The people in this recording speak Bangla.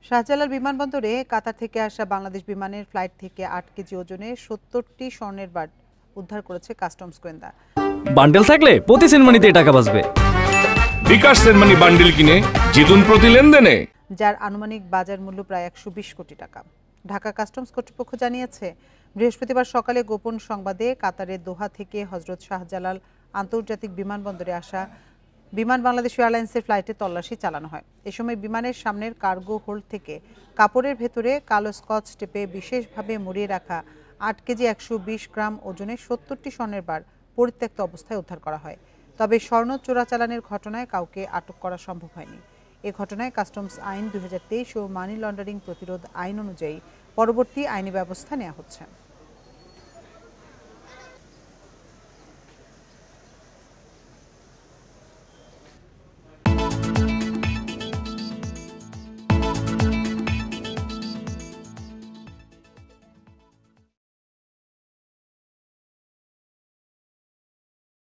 শাহজালাল বিমানবন্দরে কাতার থেকে আসা বাংলাদেশ বিমানের ফ্লাইট থেকে ৮ কেজি ওজনে ৭০টি স্বর্ণের বার উদ্ধার করেছে কাস্টমস গোয়েন্দা। বান্ডেল থাকলে প্রতি সেনমানিতে টাকা বাঁচবে। বিকাশ সেনমানি বান্ডেল কিনে জিতুন প্রতি লেনদেনে, যার আনুমানিক বাজার মূল্য প্রায় ১২০ কোটি টাকা। ঢাকা কাস্টমস কর্তৃপক্ষ জানিয়েছে, বৃহস্পতিবার সকালে গোপন সংবাদে কাতারের দোহা থেকে হজরত শাহজালাল আন্তর্জাতিক বিমানবন্দরে আসা বিমান বাংলাদেশ এয়ারলাইন্সের ফ্লাইটে তল্লাশি চালানো হয়। এ সময় বিমানের সামনের কার্গো হোল্ড থেকে কাপড়ের ভেতরে কালো স্কচ টেপে বিশেষভাবে মুড়িয়ে রাখা ৮ কেজি ১২০ গ্রাম ওজনের ৭০টি স্বর্ণের বার পরিত্যক্ত অবস্থায় উদ্ধার করা হয়। তবে স্বর্ণ চোরাচালানের ঘটনায় কাউকে আটক করা সম্ভব হয়নি। এ ঘটনায় কাস্টমস আইন ২০২৩ ও মানি লন্ডারিং প্রতিরোধ আইন অনুযায়ী পরবর্তী আইনি ব্যবস্থা নেওয়া হচ্ছে।